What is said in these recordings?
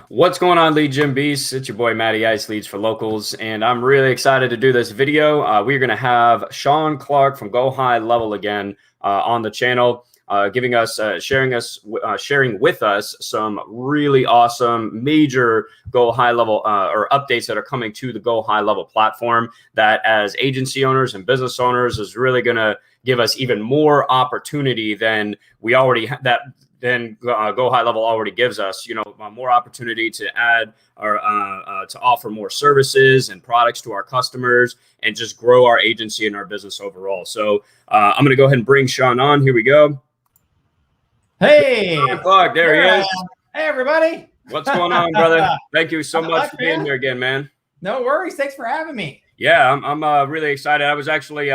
What's going on, Lead Gym Beasts? It's your boy Matty Ice, Leads for Locals, and I'm really excited to do this video. We're going to have Shaun Clark from GoHighLevel again on the channel, sharing with us some really awesome major GoHighLevel or updates that are coming to the GoHighLevel platform that, as agency owners and business owners, is really going to give us even more opportunity than we already then GoHighLevel already gives us, more opportunity to add or to offer more services and products to our customers and just grow our agency and our business overall. So I'm going to go ahead and bring Shaun on. Here we go. Hey, Shaun Clark, there he is. Hey, everybody. What's going on, brother? Thank you so much for being here again, man. No worries. Thanks for having me. Yeah, I'm really excited. I was actually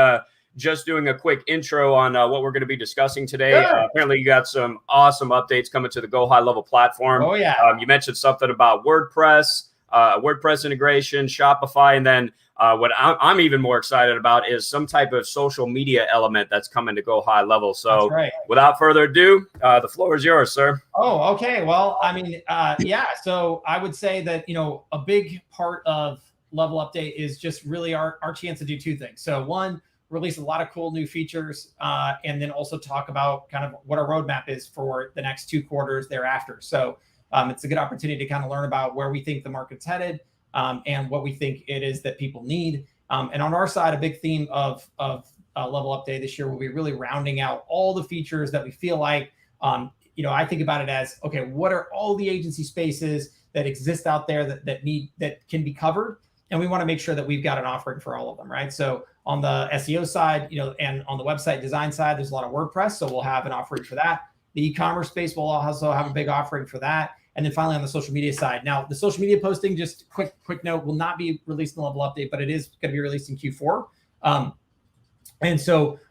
just doing a quick intro on what we're going to be discussing today. Sure. Apparently, you got some awesome updates coming to the GoHighLevel platform. Oh, yeah. You mentioned something about WordPress, WordPress integration, Shopify, and then what I'm even more excited about is some type of social media element that's coming to GoHighLevel. So without further ado, the floor is yours, sir. Oh, okay. Well, I mean, yeah. So I would say that, a big part of Level Update is just really our chance to do two things. So one, release a lot of cool new features, and then also talk about kind of what our roadmap is for the next 2 quarters thereafter. So it's a good opportunity to kind of learn about where we think the market's headed, and what we think it is that people need. And on our side, a big theme of Level Update this year will be really rounding out all the features that we feel like, I think about it as, okay, what are all the agency spaces that exist out there that can be covered? And we want to make sure that we've got an offering for all of them, right? So on the SEO side, and on the website design side, there's a lot of WordPress. So we'll have an offering for that. The e-commerce space will also have a big offering for that. And then finally on the social media side. Now, the social media posting, just quick note, will not be released in the Level Update, but it is going to be released in Q4.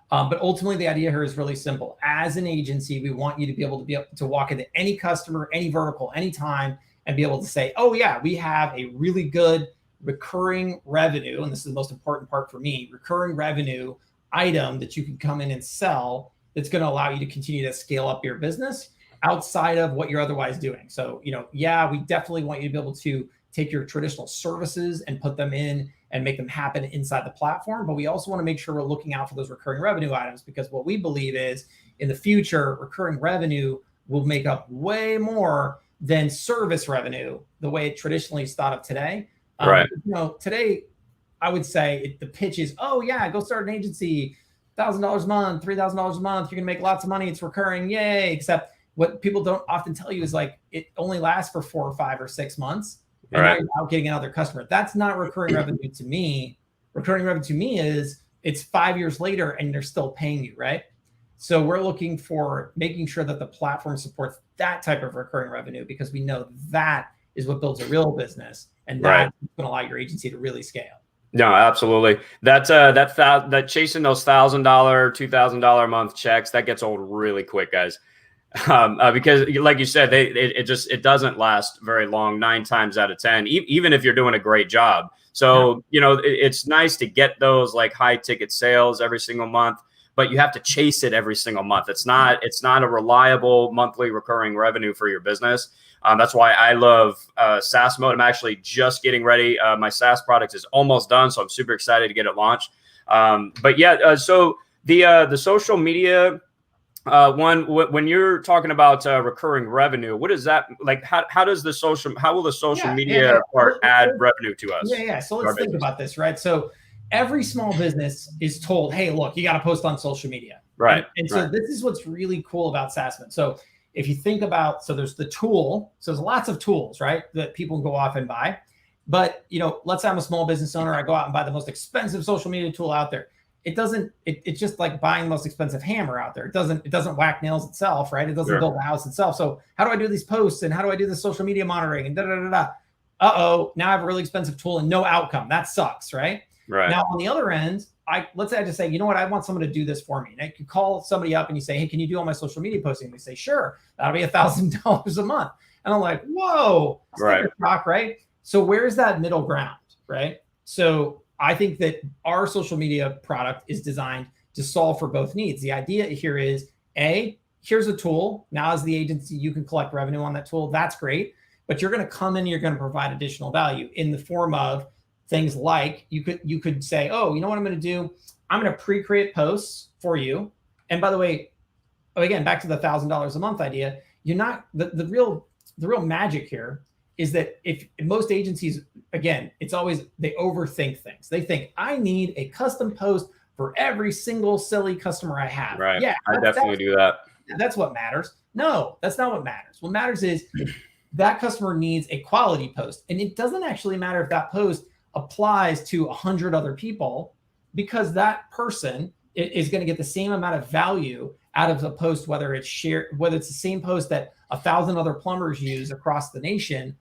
But ultimately the idea here is really simple. As an agency, we want you to be able to walk into any customer, any vertical, anytime, and be able to say, oh yeah, we have a really good recurring revenue, and this is the most important part for me, recurring revenue item that you can come in and sell that's going to allow you to continue to scale up your business outside of what you're otherwise doing. So, yeah, we definitely want you to be able to take your traditional services and put them in and make them happen inside the platform. But we also want to make sure we're looking out for those recurring revenue items, because what we believe is in the future, recurring revenue will make up way more than service revenue, the way it traditionally is thought of today. Right. Today, I would say the pitch is, oh yeah, go start an agency, $1,000 a month, $3,000 a month. You're gonna make lots of money. It's recurring, yay! Except what people don't often tell you is like it only lasts for 4 or 5 or 6 months, and now you're out getting another customer. That's not recurring revenue to me. Recurring revenue to me is it's 5 years later and they're still paying you, right? So we're looking for making sure that the platform supports that type of recurring revenue, because we know that is what builds a real business. And that's going to allow your agency to really scale. No, absolutely. That chasing those $1,000, $2,000 a month checks, that gets old really quick, guys. Because like you said, it doesn't last very long, 9 times out of 10, even if you're doing a great job. So, it's nice to get those like high ticket sales every single month, but you have to chase it every single month. It's not a reliable monthly recurring revenue for your business. That's why I love SaaS mode. I'm actually just getting ready. My SaaS product is almost done, so I'm super excited to get it launched. But yeah, so the social media one, when you're talking about recurring revenue, what is that like? How will the social media part add revenue to us? Yeah. So let's think about this, right? So every small business is told, hey, look, you got to post on social media, right? And so this is what's really cool about SaaS mode. So if you think about, so there's the tool, so there's lots of tools, right, that people go off and buy. But, let's say I'm a small business owner. I go out and buy the most expensive social media tool out there. It's just like buying the most expensive hammer out there. It doesn't whack nails itself, right? It doesn't build the house itself. So how do I do these posts, and how do I do the social media monitoring and Uh-oh, now I have a really expensive tool and no outcome. That sucks, right? Right. Now on the other end, let's say I just say, you know what, I want someone to do this for me. And I could call somebody up and you say, hey, can you do all my social media posting? And they say, sure, that'll be $1,000 a month. And I'm like, whoa, rock, right? So where's that middle ground, right? So I think that our social media product is designed to solve for both needs. The idea here is, here's a tool. Now as the agency, you can collect revenue on that tool. That's great. but you're going to come in, you're going to provide additional value in the form of things like you could say, oh, you know what I'm going to do? I'm going to pre-create posts for you. And by the way, again, back to the $1,000 a month idea, you're not the real magic here is that if most agencies, again, it's always, they overthink things. They think I need a custom post for every single silly customer I have. Right. Yeah, I definitely do that. That's what matters. No, that's not what matters. What matters is that customer needs a quality post. And it doesn't actually matter if that post applies to 100 other people, because that person is going to get the same amount of value out of the post, whether it's the same post that 1,000 other plumbers use across the nation,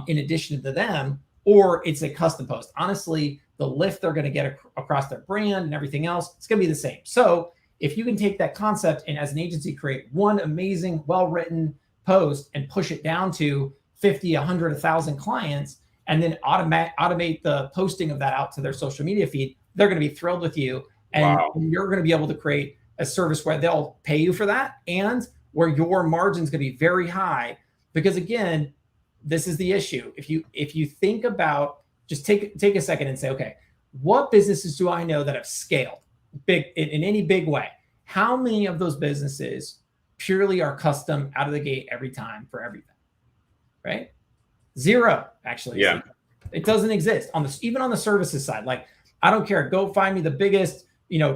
in addition to them, or it's a custom post. Honestly, the lift they're going to get across their brand and everything else, it's going to be the same. So if you can take that concept and as an agency create one amazing, well-written post and push it down to 50, 100, 1,000 clients, and then automate the posting of that out to their social media feed, they're going to be thrilled with you. And you're going to be able to create a service where they'll pay you for that and where your margin's going to be very high. Because again, this is the issue. If you think about, just take a second and say, okay, what businesses do I know that have scaled big in any big way? How many of those businesses purely are custom out of the gate every time for everything? Right? Zero, actually. Yeah. It doesn't exist even on the services side. Like, I don't care. Go find me the biggest,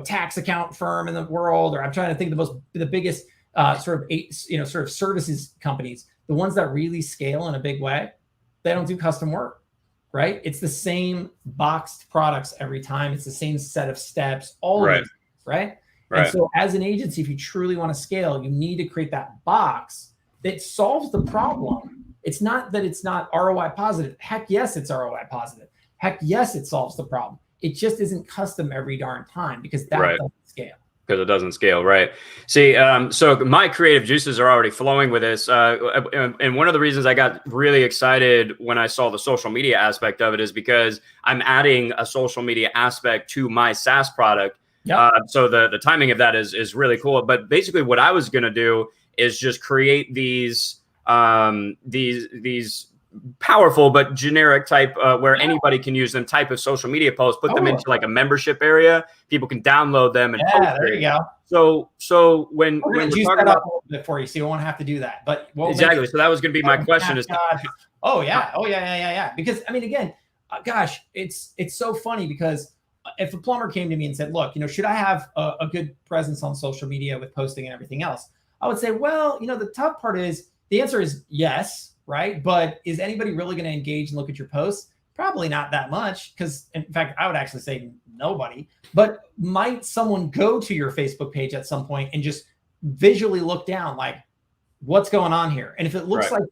tax account firm in the world, or I'm trying to think of the biggest sort of services companies. The ones that really scale in a big way, they don't do custom work, right? It's the same boxed products every time. It's the same set of steps, all of it, right? And so as an agency, if you truly want to scale, you need to create that box that solves the problem. It's not that it's not ROI positive. Heck yes, it's ROI positive. Heck yes, it solves the problem. It just isn't custom every darn time because that doesn't scale. Because it doesn't scale, right? See, so my creative juices are already flowing with this. And one of the reasons I got really excited when I saw the social media aspect of it is because I'm adding a social media aspect to my SaaS product. Yep. So the timing of that is really cool. But basically what I was going to do is just create these powerful but generic type where anybody can use them type of social media posts, put them into like a membership area. People can download them and post there you go. So when we're talking about a little bit for you, so you won't have to do that. But exactly. So that was going to be my question. Oh yeah. Because I mean, again, gosh, it's so funny because if a plumber came to me and said, look, should I have a good presence on social media with posting and everything else? I would say, well, the tough part is the answer is yes. Right. But is anybody really going to engage and look at your posts? Probably not that much. Because in fact, I would actually say nobody. But might someone go to your Facebook page at some point and just visually look down like, what's going on here? And if it looks like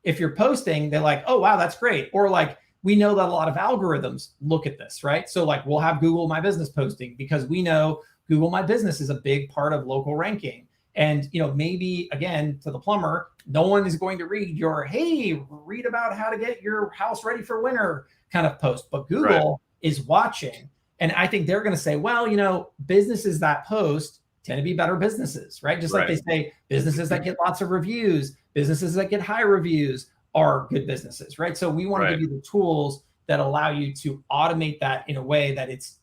if you're posting, they're like, oh, wow, that's great. Or like, we know that a lot of algorithms look at this, right? So like we'll have Google My Business posting because we know Google My Business is a big part of local ranking. And, maybe again, to the plumber, no one is going to read your, hey, read about how to get your house ready for winter kind of post. But Google is watching. And I think they're going to say, well, businesses that post tend to be better businesses, right? Just like they say, businesses that get lots of reviews, businesses that get high reviews are good businesses, right? So we want to give you the tools that allow you to automate that in a way that it's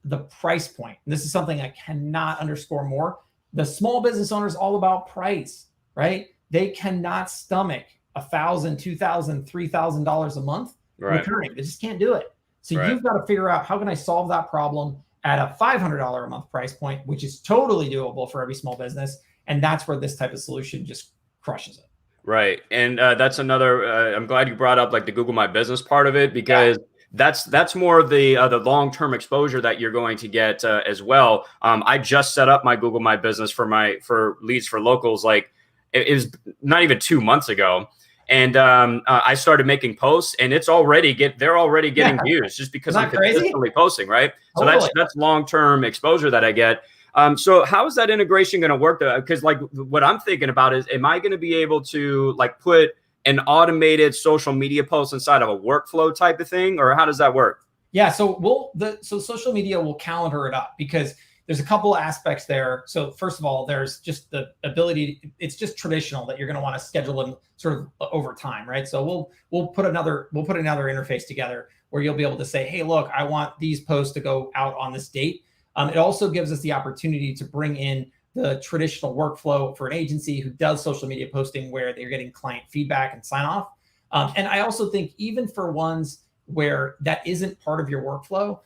the price point. And this is something I cannot underscore more. The small business owner is all about price, right? They cannot stomach $1,000, $2,000, $3,000 a month recurring. They just can't do it. So you've got to figure out, how can I solve that problem at a $500 a month price point, which is totally doable for every small business. And that's where this type of solution just crushes it. Right. And that's another, I'm glad you brought up like the Google My Business part of it, because that's more of the long-term exposure that you're going to get as well. I just set up my Google My Business for leads for locals. Like it was not even 2 months ago. And I started making posts and they're already getting views just because I'm consistently posting. Right. So that's long-term exposure that I get. So how is that integration going to work though? Because like what I'm thinking about is, am I going to be able to like put an automated social media post inside of a workflow type of thing, or how does that work? Yeah, so social media will calendar it up, because there's a couple aspects there. So first of all, there's just the ability. It's just traditional that you're going to want to schedule them sort of over time, right? So we'll put another interface together where you'll be able to say, hey, look, I want these posts to go out on this date. It also gives us the opportunity to bring in the traditional workflow for an agency who does social media posting, where they're getting client feedback and sign off. And I also think even for ones where that isn't part of your workflow,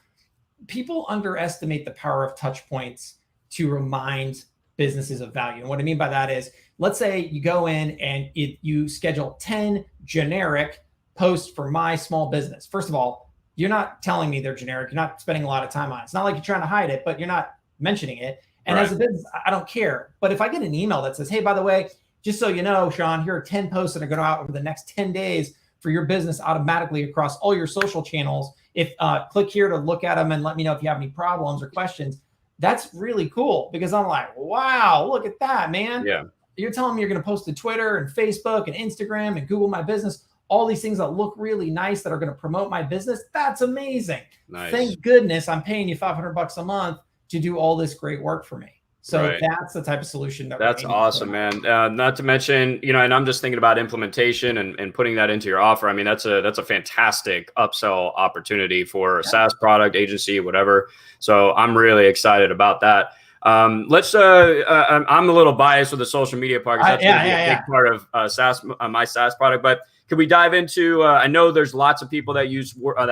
people underestimate the power of touch points to remind businesses of value. And what I mean by that is, let's say you go in and you schedule 10 generic posts for my small business. First of all, you're not telling me they're generic. You're not spending a lot of time on it. It's not like you're trying to hide it, but you're not mentioning it. And as a business, I don't care. But if I get an email that says, hey, by the way, just so you know, Shaun, here are 10 posts that are going out over the next 10 days for your business automatically across all your social channels. If click here to look at them and let me know if you have any problems or questions. That's really cool, because I'm like, wow, look at that, man. Yeah. You're telling me you're going to post to Twitter and Facebook and Instagram and Google My Business, all these things that look really nice that are going to promote my business. That's amazing. Nice. Thank goodness I'm paying you $500 a month to do all this great work for me. So that's the type of solution that's awesome, man. Not to mention, and I'm just thinking about implementation and putting that into your offer. I mean, that's a fantastic upsell opportunity for a SaaS product, agency, whatever. So I'm really excited about that. I'm a little biased with the social media part, because that's a big part of SaaS, my SaaS product. But could we dive into? I know there's lots of people that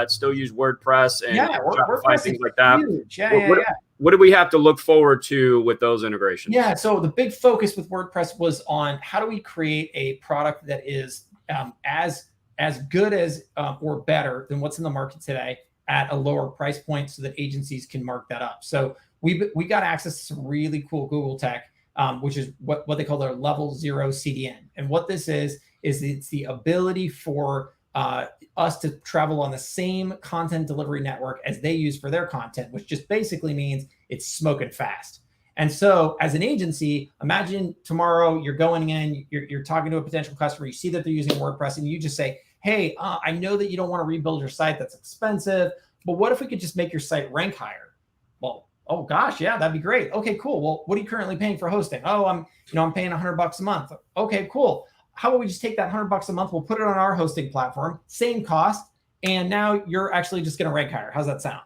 still use WordPress and Shopify, things like that. What do we have to look forward to with those integrations? Yeah, so the big focus with WordPress was on how do we create a product that is as good as or better than what's in the market today at a lower price point, so that agencies can mark that up. So we got access to some really cool Google tech, which is what they call their level 0 CDN. And what this is it's the ability for us to travel on the same content delivery network as they use for their content, which just basically means it's smoking fast. And so as an agency, imagine tomorrow you're going in, you're talking to a potential customer, you see that they're using WordPress, and you just say, hey, I know that you don't want to rebuild your site, that's expensive, but what if we could just make your site rank higher? Well, oh gosh, yeah, that'd be great. Okay, cool. Well, what are you currently paying for hosting? Oh, I'm paying $100 a month. Okay, cool. How about we just take that $100 a month, we'll put it on our hosting platform, same cost, and now you're actually just going to rank higher. How's that sound?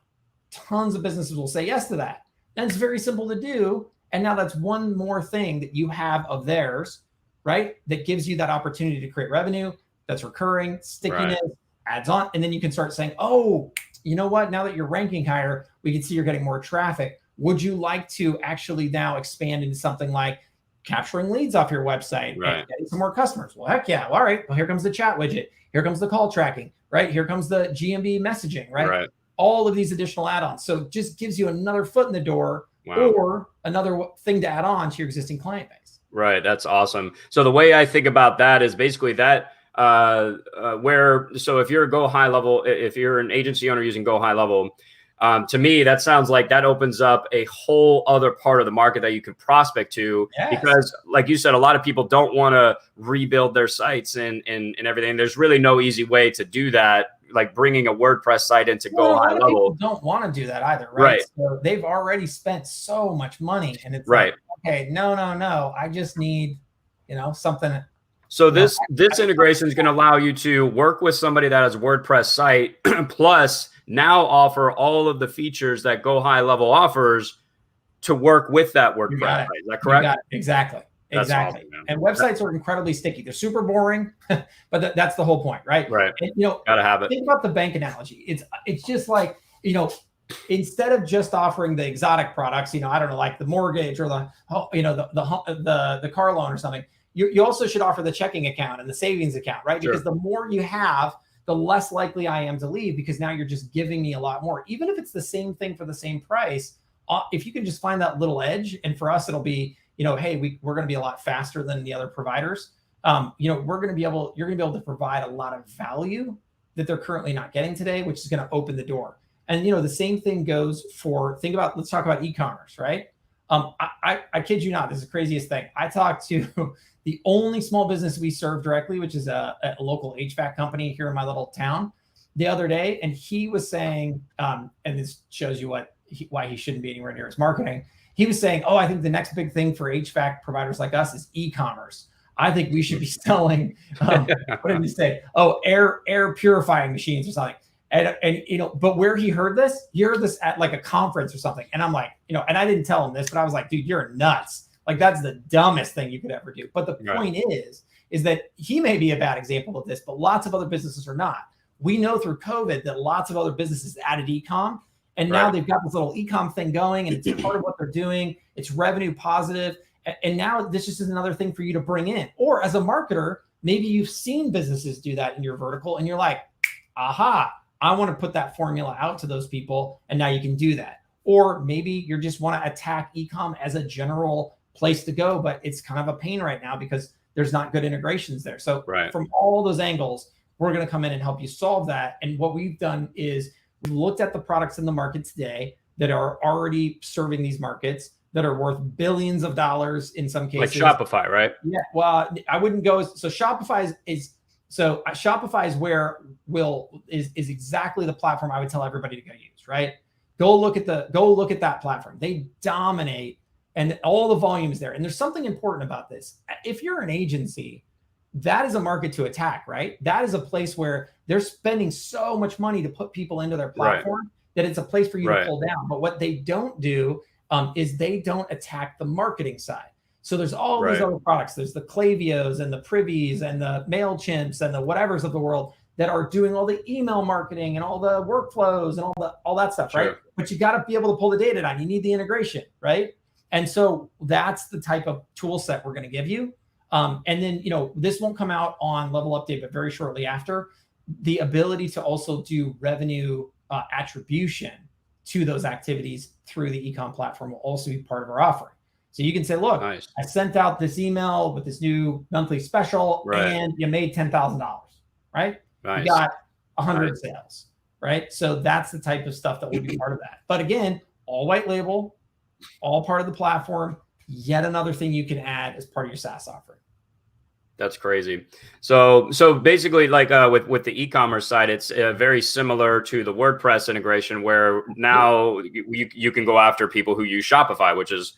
Tons of businesses will say yes to that. And it's very simple to do. And now that's one more thing that you have of theirs, right? That gives you that opportunity to create revenue that's recurring, stickiness, adds on. And then you can start saying, oh, you know what? Now that you're ranking higher, we can see you're getting more traffic. Would you like to actually now expand into something like capturing leads off your website and getting some more customers? Well, heck yeah. Well, all right. Well, here comes the chat widget. Here comes the call tracking, right? Here comes the GMB messaging, right? All of these additional add-ons. So it just gives you another foot in the door or another thing to add on to your existing client base. Right. That's awesome. So the way I think about that is basically that so if you're a GoHighLevel, if you're an agency owner using GoHighLevel, to me, that sounds like that opens up a whole other part of the market that you can prospect to, because like you said, a lot of people don't want to rebuild their sites and everything. There's really no easy way to do that, like bringing a WordPress site into GoHighLevel. People don't want to do that either, right? So they've already spent so much money, and it's like, okay, no, I just need, something. So this integration is going to allow you to work with somebody that has a WordPress site, plus now offer all of the features that GoHighLevel offers to work with that WordPress site. Is that correct? You got it. Exactly. Awesome, and websites are incredibly sticky. They're super boring, but that's the whole point, right? Right. And, gotta have it. Think about the bank analogy. It's just like, instead of just offering the exotic products, I don't know, like the mortgage or the car loan or something. You also should offer the checking account and the savings account, right? Because the more you have, the less likely I am to leave, because now you're just giving me a lot more. Even if it's the same thing for the same price, if you can just find that little edge, and for us, it'll be, hey, we're going to be a lot faster than the other providers. You're going to be able to provide a lot of value that they're currently not getting today, which is going to open the door. And, the same thing goes for, let's talk about e-commerce, right? I kid you not, this is the craziest thing. I talked to the only small business we serve directly, which is a local HVAC company here in my little town, the other day. And he was saying, and this shows you what why he shouldn't be anywhere near his marketing. He was saying, oh, I think the next big thing for HVAC providers like us is e-commerce. I think we should be selling, what did he say? Oh, air purifying machines or something. And but where he heard this at like a conference or something. And I'm like, and I didn't tell him this, but I was like, dude, you're nuts. Like, that's the dumbest thing you could ever do. But the point is that he may be a bad example of this, but lots of other businesses are not. We know through COVID that lots of other businesses added e-com, and now they've got this little e-com thing going, and it's part of what they're doing. It's revenue positive. And now this just is another thing for you to bring in. Or as a marketer, maybe you've seen businesses do that in your vertical, and you're like, aha, I want to put that formula out to those people, and now you can do that. Or maybe you just want to attack e-com as a general place to go, but it's kind of a pain right now because there's not good integrations there. So from all those angles, we're going to come in and help you solve that. And what we've done is we looked at the products in the market today that are already serving these markets that are worth billions of dollars in some cases. Like Shopify, right? Yeah. Well, I wouldn't go. So Shopify Shopify is exactly the platform I would tell everybody to go use, right? Go look at that platform. They dominate, and all the volume is there. And there's something important about this. If you're an agency, that is a market to attack, right? That is a place where they're spending so much money to put people into their platform that it's a place for you to pull down. But what they don't do is they don't attack the marketing side. So there's all these other products. There's the Klaviyo's and the Privies and the MailChimps and the whatevers of the world that are doing all the email marketing and all the workflows and all that stuff, right? But you got to be able to pull the data down. You need the integration, right? And so that's the type of tool set we're going to give you. And then, this won't come out on Level Update, but very shortly after, the ability to also do revenue attribution to those activities through the e-com platform will also be part of our offering. So you can say, look, I sent out this email with this new monthly special and you made $10,000, right? You got 100 sales, right? So that's the type of stuff that will be part of that. But again, all white label, all part of the platform, yet another thing you can add as part of your SaaS offering. That's crazy. So basically, like with the e-commerce side, it's very similar to the WordPress integration, where now you can go after people who use Shopify, which is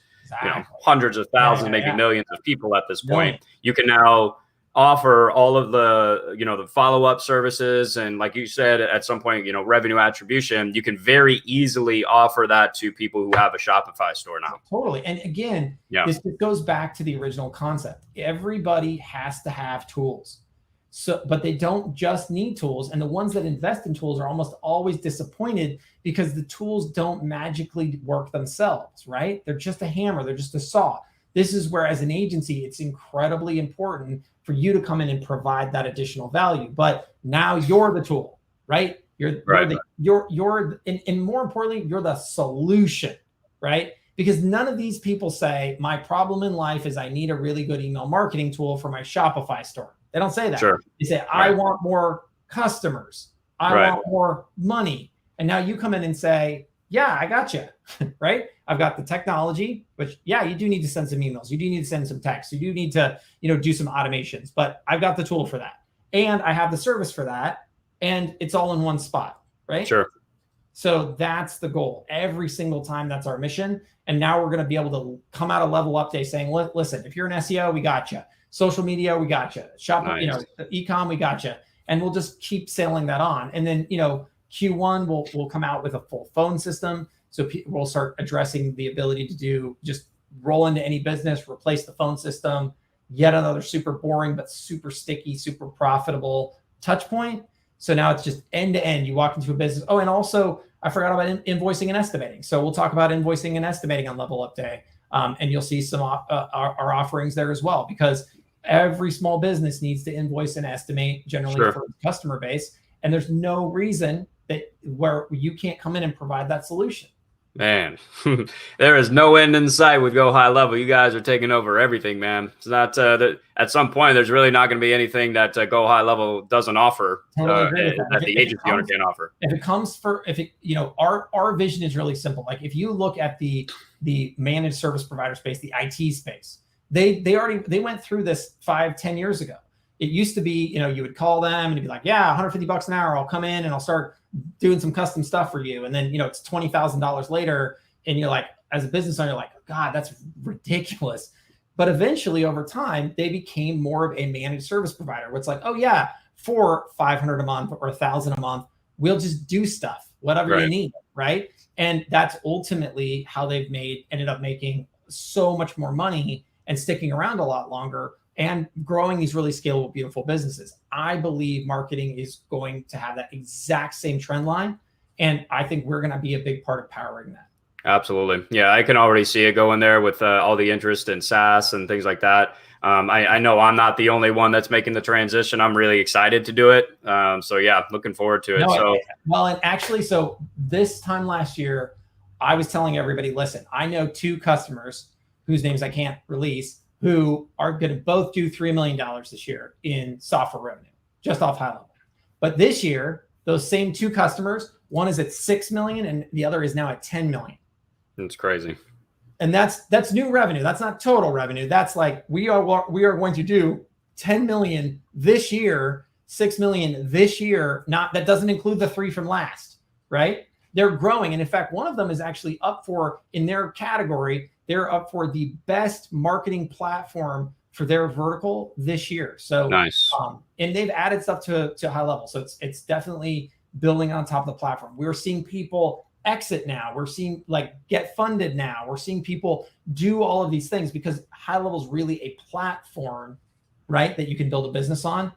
hundreds of thousands, maybe millions of people at this point. You can now offer all of the the follow-up services, and like you said, at some point, revenue attribution. You can very easily offer that to people who have a Shopify store now. Totally. And again, this goes back to the original concept. Everybody has to have tools. So, but they don't just need tools. And the ones that invest in tools are almost always disappointed because the tools don't magically work themselves, right? They're just a hammer. They're just a saw. This is where, as an agency, it's incredibly important for you to come in and provide that additional value. But now you're the tool, right? And more importantly, you're the solution, right? Because none of these people say, my problem in life is I need a really good email marketing tool for my Shopify store. They don't say that. They say, I want more customers. I want more money. And now you come in and say, yeah, I got you, right? I've got the technology, which, you do need to send some emails. You do need to send some text. You do need to, do some automations, but I've got the tool for that. And I have the service for that. And it's all in one spot, right? So that's the goal. Every single time, that's our mission. And now we're going to be able to come out of Level Update saying, listen, if you're an SEO, we got you. Social media, we got you. E-com, we got you. And we'll just keep sailing that on. And then, Q1 we'll come out with a full phone system. So we'll start addressing the ability to do just roll into any business, replace the phone system, yet another super boring, but super sticky, super profitable touch point. So now it's just end to end. You walk into a business. Oh, and also I forgot about invoicing and estimating. So we'll talk about invoicing and estimating on Level Up Day. And you'll see some our offerings there as well, because every small business needs to invoice and estimate generally for its customer base. And there's no reason that where you can't come in and provide that solution. Man, there is no end in sight with GoHighLevel. You guys are taking over everything, man. It's not at some point there's really not going to be anything that GoHighLevel doesn't offer that the agency owner can offer. Our vision is really simple. Like if you look at the managed service provider space, the IT space, they went through this 5-10 years ago. It used to be, you would call them and you'd be like, yeah, $150 an hour. I'll come in and I'll start doing some custom stuff for you. And then, it's $20,000 later. And you're like, as a business owner, you're like, God, that's ridiculous. But eventually over time, they became more of a managed service provider. Where it's like, oh yeah, for $500 a month or $1,000 a month, we'll just do stuff, whatever you need. Right. And that's ultimately how they've ended up making so much more money and sticking around a lot longer and growing these really scalable, beautiful businesses. I believe marketing is going to have that exact same trend line. And I think we're going to be a big part of powering that. Absolutely. Yeah, I can already see it going there with all the interest in SaaS and things like that. I know I'm not the only one that's making the transition. I'm really excited to do it. So yeah, looking forward to it. And actually, so this time last year, I was telling everybody, listen, I know 2 customers whose names I can't release who are going to both do $3 million this year in software revenue, just off HighLevel. But this year, those same 2 customers, one is at 6 million and the other is now at 10 million. It's crazy. And that's new revenue. That's not total revenue. That's like, we are going to do 10 million this year, 6 million this year. That doesn't include the 3 from last, right? They're growing. And in fact, one of them is actually up for, in their category, they're up for the best marketing platform for their vertical this year. So nice. And they've added stuff to HighLevel. So it's definitely building on top of the platform. We're seeing people exit now. We're seeing get funded now. We're seeing people do all of these things because HighLevel is really a platform, right, that you can build a business on.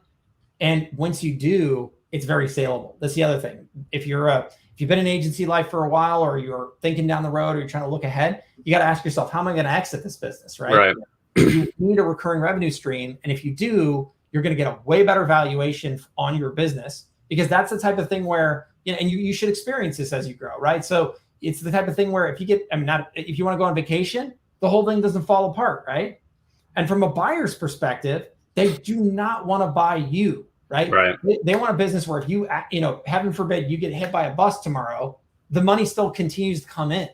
And once you do, it's very saleable. That's the other thing. If you've been in agency life for a while, or you're thinking down the road, or you're trying to look ahead, you got to ask yourself, how am I going to exit this business, right? Right. You need a recurring revenue stream. And if you do, you're going to get a way better valuation on your business, because that's the type of thing where, and you should experience this as you grow, right? So it's the type of thing where if you want to go on vacation, the whole thing doesn't fall apart, right? And from a buyer's perspective, they do not want to buy you, right? Right. They want a business where if you, heaven forbid, you get hit by a bus tomorrow, the money still continues to come in.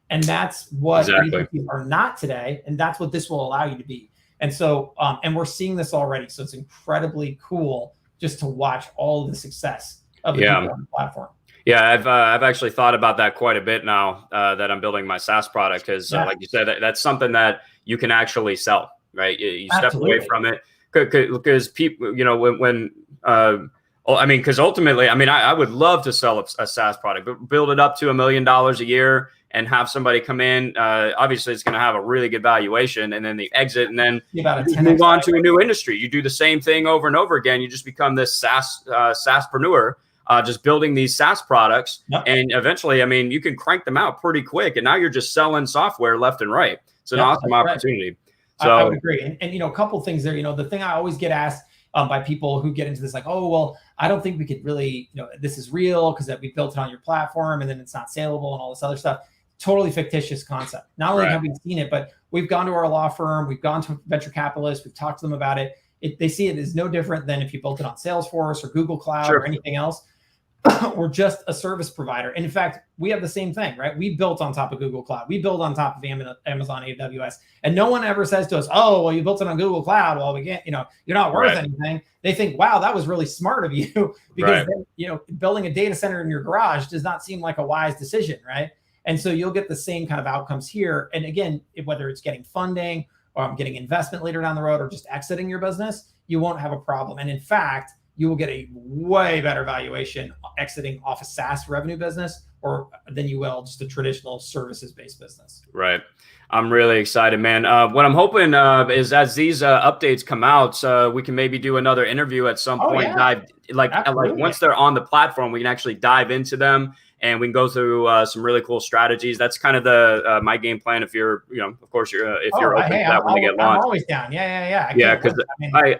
And that's what agencies are not today. And that's what this will allow you to be. And so, and we're seeing this already. So it's incredibly cool just to watch all of the success of the people on the platform. Yeah, I've actually thought about that quite a bit now that I'm building my SaaS product, because like you said, that's something that you can actually sell, right? You step away from it because people, because ultimately, I would love to sell a SaaS product, but build it up to $1 million a year and have somebody come in. Obviously, it's going to have a really good valuation, and then the exit, and then you move on to a new industry. You do the same thing over and over again. You just become this SaaSpreneur. Just building these SaaS products. Yep. And eventually, you can crank them out pretty quick. And now you're just selling software left and right. It's an awesome opportunity. Right. So I would agree. And a couple of things there, the thing I always get asked by people who get into this, like, oh, well, I don't think we could really, this is real because we built it on your platform and then it's not saleable and all this other stuff. Totally fictitious concept. Not only have we seen it, but we've gone to our law firm, we've gone to venture capitalists, we've talked to them about it. They see it as no different than if you built it on Salesforce or Google Cloud or anything else. We're just a service provider. And in fact, we have the same thing, right? We built on top of Google Cloud. We build on top of Amazon AWS. And no one ever says to us, oh, well, you built it on Google Cloud. Well, we can't, you're not worth anything. They think, wow, that was really smart of you, because building a data center in your garage does not seem like a wise decision, right? And so you'll get the same kind of outcomes here. And again, whether it's getting funding or getting investment later down the road or just exiting your business, you won't have a problem. And in fact, you will get a way better valuation exiting off a SaaS revenue business than you will just a traditional services-based business. Right. I'm really excited, man. What I'm hoping is as these updates come out, we can maybe do another interview at some point. Yeah. Like once they're on the platform, we can actually dive into them and we can go through some really cool strategies. That's kind of the my game plan. If you're, of course, if you're open to that when they get launched. I'm always down. Yeah. Yeah, because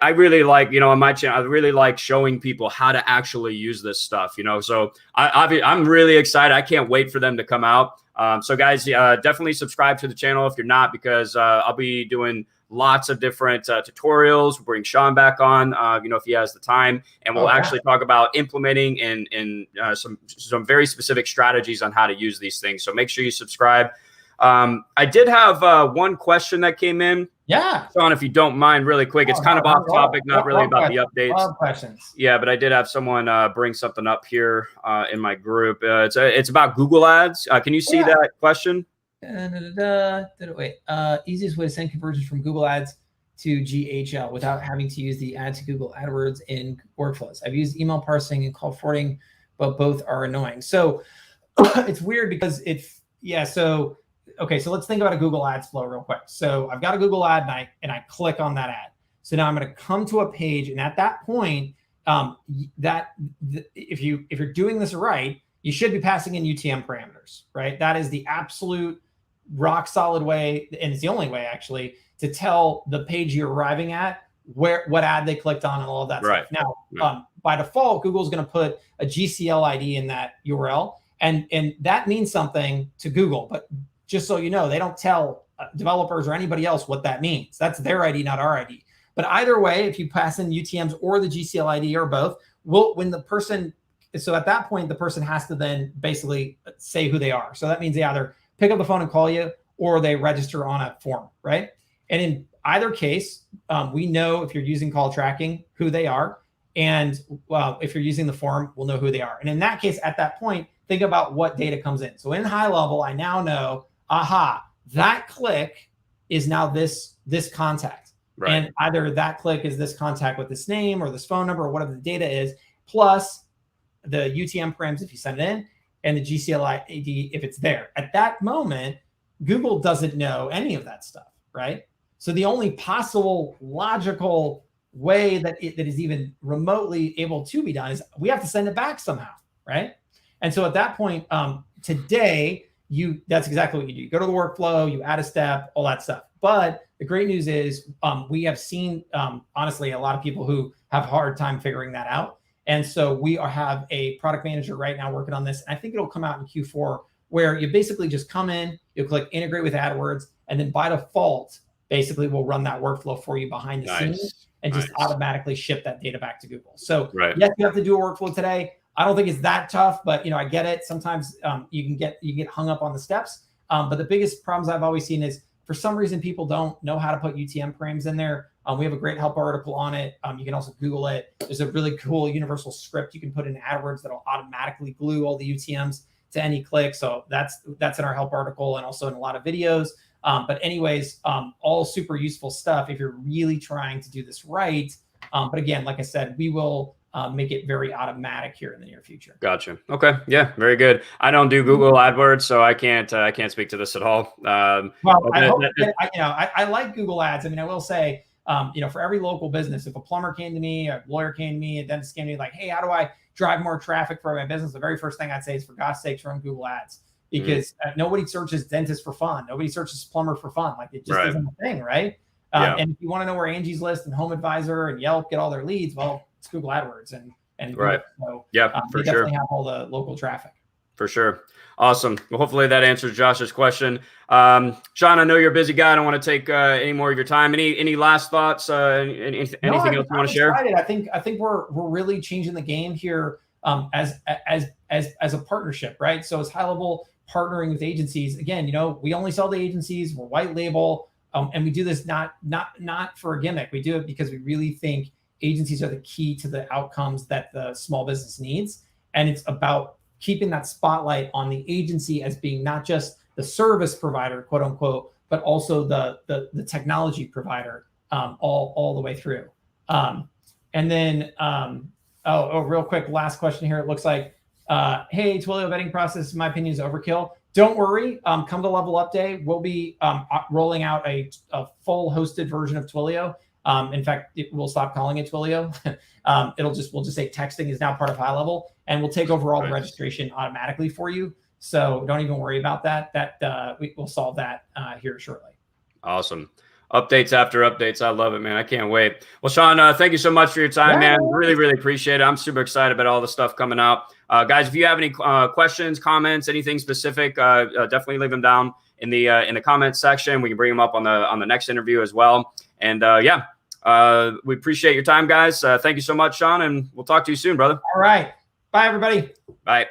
I really like, on my channel, I really like showing people how to actually use this stuff. So I'm really excited. I can't wait for them to come out. So guys, definitely subscribe to the channel if you're not, because I'll be doing lots of different tutorials. We'll bring Shaun back on, if he has the time, and we'll actually talk about implementing and some very specific strategies on how to use these things. So make sure you subscribe. I did have one question that came in. Yeah. Shaun, if you don't mind, really quick, it's kind of off topic, not really about the updates. Love questions. Yeah, but I did have someone bring something up here in my group. It's about Google Ads. Can you see that question? Wait. Easiest way to send conversions from Google Ads to GHL without having to use the Add to Google AdWords in workflows. I've used email parsing and call forwarding, but both are annoying. So it's weird because so let's think about a Google Ads flow real quick. So I've got a Google ad and I click on that ad. So now I'm going to come to a page, and at that point, if you're doing this right, you should be passing in UTM parameters, right? That is the absolute rock solid way, and it's the only way actually to tell the page you're arriving at what ad they clicked on and all of that stuff. Now, by default, Google's going to put a GCL ID in that URL, and that means something to Google, but just so you know, they don't tell developers or anybody else what that means. That's their ID, not our ID. But either way, if you pass in UTMs or the GCL ID or both, so at that point, the person has to then basically say who they are. So that means they either pick up the phone and call you, or they register on a form, right? And in either case, we know if you're using call tracking, who they are. And if you're using the form, we'll know who they are. And in that case, at that point, think about what data comes in. So in high level, I now know, that click is now this contact. Right. And either that click is this contact with this name or this phone number or whatever the data is, plus the UTM params if you send it in, and the GCL ID if it's there. At that moment, Google doesn't know any of that stuff, right? So the only possible logical way that is even remotely able to be done is we have to send it back somehow, right? And so at that point, today, that's exactly what you do. You go to the workflow, you add a step, all that stuff. But the great news is we have seen, honestly, a lot of people who have a hard time figuring that out. And so we have a product manager right now working on this. And I think it'll come out in Q4, where you basically just come in, you click integrate with AdWords, and then by default, basically we'll run that workflow for you behind the scenes and just automatically ship that data back to Google. So yes, you have to do a workflow today. I don't think it's that tough, but I get it. Sometimes you can get hung up on the steps. But the biggest problems I've always seen is for some reason people don't know how to put UTM params in there. We have a great help article on it. You can also Google it. There's a really cool universal script you can put in AdWords that'll automatically glue all the UTMs to any click. So that's in our help article and also in a lot of videos. But anyways, all super useful stuff if you're really trying to do this right. But again, like I said, we will make it very automatic here in the near future. Gotcha. Okay. Yeah. Very good. I don't do Google AdWords, so I can't speak to this at all. I like Google Ads. I mean, I will say, for every local business, if a plumber came to me, a lawyer came to me, a dentist came to me, like, hey, how do I drive more traffic for my business? The very first thing I'd say is, for God's sakes, run Google Ads, because nobody searches dentist for fun. Nobody searches plumber for fun. Like, it just isn't a thing, right? And if you want to know where Angie's List and Home Advisor and Yelp get all their leads, well, it's Google AdWords and Google. So for they sure. definitely have all the local traffic. For sure. Awesome. Well, hopefully that answers Josh's question. Shaun, I know you're a busy guy. I don't want to take any more of your time. Any last thoughts? Anything else you want to share? I think we're really changing the game here as a partnership, right? So it's high level partnering with agencies. Again, we only sell to agencies. We're white label, and we do this not for a gimmick. We do it because we really think agencies are the key to the outcomes that the small business needs, and it's about keeping that spotlight on the agency as being not just the service provider, quote unquote, but also the technology provider all the way through. And then, real quick, last question here. It looks like, hey, Twilio vetting process, in my opinion, is overkill. Don't worry. Come to Level Up Day. We'll be rolling out a full hosted version of Twilio. In fact, we'll stop calling it Twilio. We'll just say texting is now part of high level, and we'll take over all the registration automatically for you. So don't even worry about that. We'll solve that here shortly. Awesome. Updates after updates. I love it, man. I can't wait. Well, Shaun, thank you so much for your time, man. Really, really appreciate it. I'm super excited about all the stuff coming out. Guys, if you have any questions, comments, anything specific, definitely leave them down in the comments section. We can bring them up on the next interview as well. And we appreciate your time, guys. Thank you so much, Shaun, and we'll talk to you soon, brother. All right. Bye, everybody. Bye.